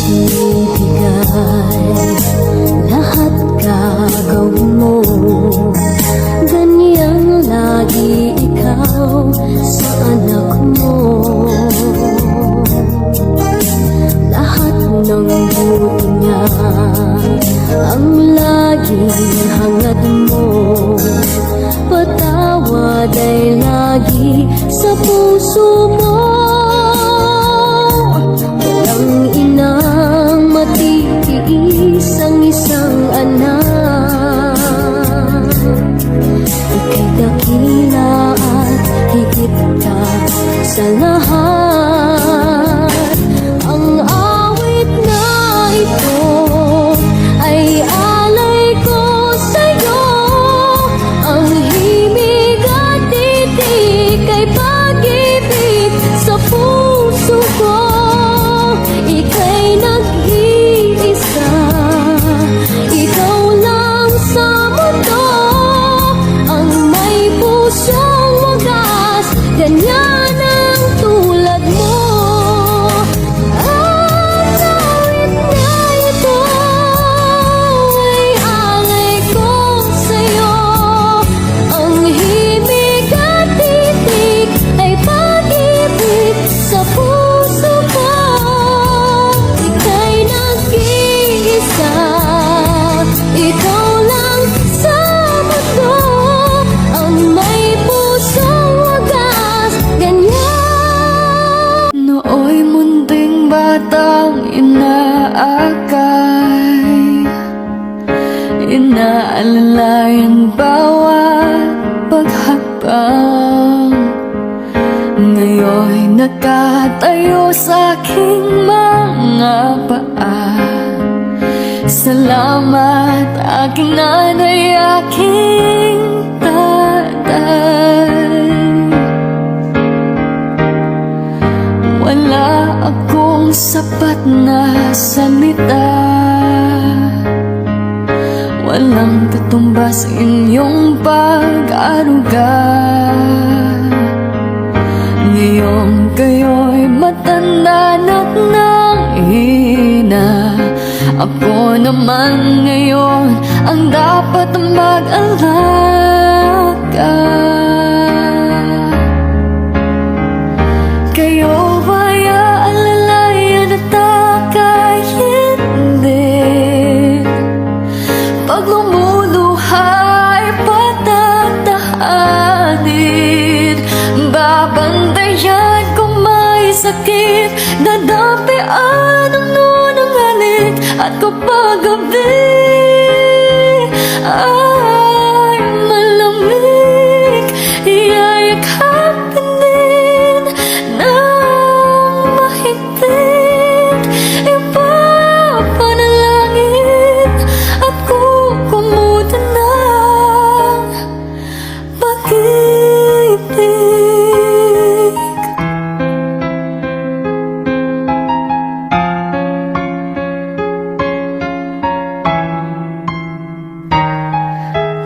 ibibigay, lahat gagawin mo. Ganyang lagi ikaw sa anak mo. Lahat ng buti niya ang laging hangad mo. Patawad ay lagi sa puso mo. Walang inang matitiis ang isang anak. Ika'y dakila at higit ka sa lahat. Ang awit na ito ay alay ko sa'yo. Ang himig at titik ay pag-ibig sa puso ko. Ika'y nag-iisa, ikaw lang sa mundo. Ang may pusong wagas, ganyan ang tulad mo. Ang awit na ito ay alay ko sa'yo. Ang himig at titik ay pag-ibig sa puso ko. Ika'y nag-iisa, ikaw lang sa mundo. Ang may pusong wagas, ganyan. Nooy munting batang inaakay, inaalalayan bawat paghakbang. Ngayon'y nakatayo sa aking mga paa. Salamat aking nanay, aking tatay. Wala akong sapat na salita, walang katumbas inyong pag-aruga. Ngayong kayo'y matanda ng hina, ako naman ngayon ang dapat mag-alaga. Kayo ba'y aalalayan at aka'y hindi? Pag lumuluhay, patatahanin. Babantayan kung may sakit, dadapian ang nunang halik. At kapag gabi ay malamig, iyayakapin din ng mahigpit. Ipapanalangin at kukumutan ng pag-ibig.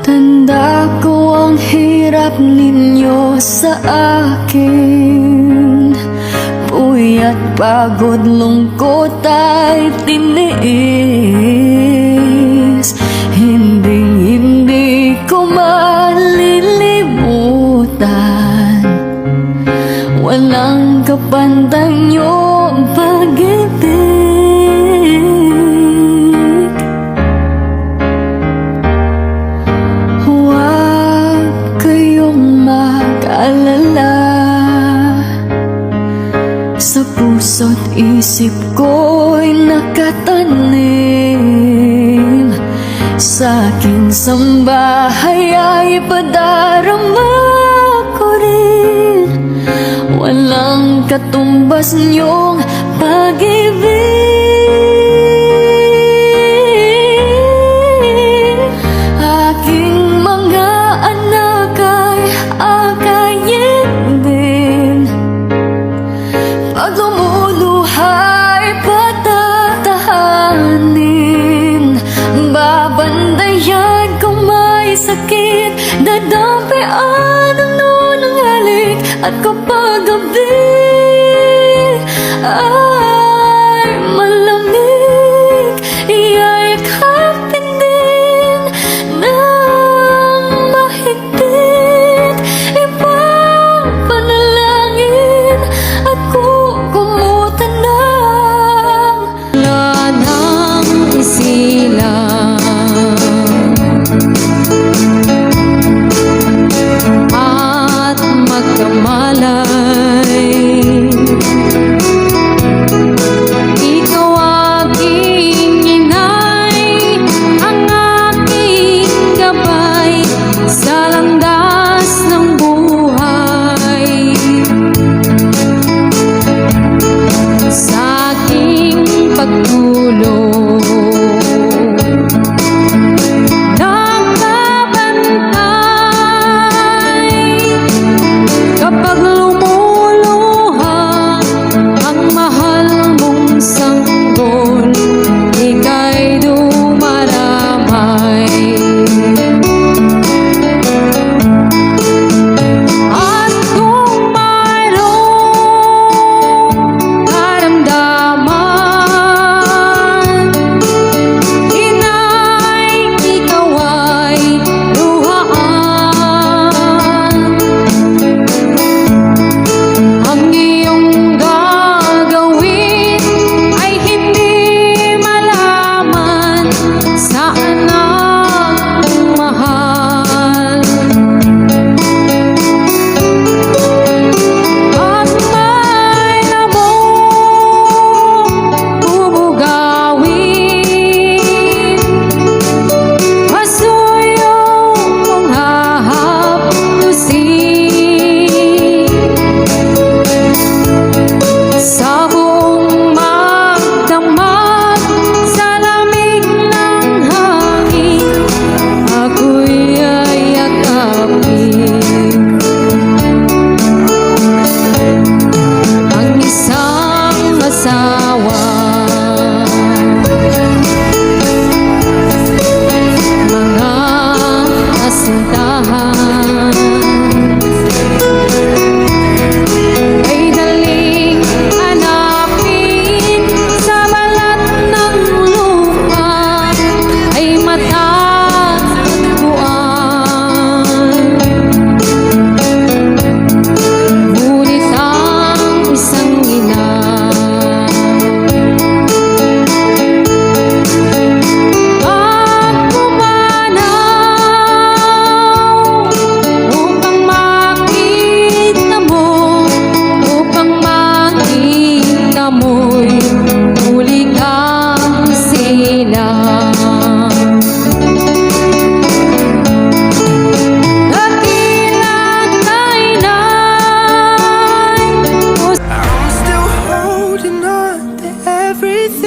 Tanda ko ang hirap ninyo sa akin, puyat, pagod, lungkot ay tiniis. Hindi ko malilimutan, walang kapantay niyong pag-ibig. Huwag kayong mag-alala, sa puso't isip ko'y nakatanim. Sa aking sambahay ay padarama ko rin, walang katumbas niyong pag-ibig. Aking mga anak ay akayin din. Pag lumuluhay, patatahanin. Babandayan kung may sakit, dadampian ang nunang halik. At kapag gabi ay malamig,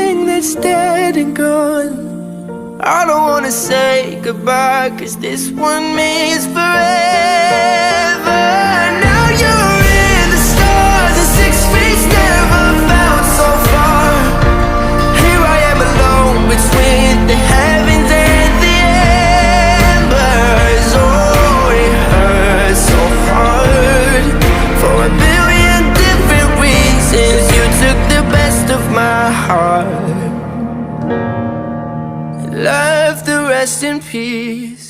everything that's dead and gone. I don't wanna say goodbye, 'cause this one means forever. Now you're in the stars, and 6 feet never felt so far. Here I am alone between the heavens and the embers. Oh, it hurts so hard. For a billion different reasons, you took the best of my heart, left the rest in peace.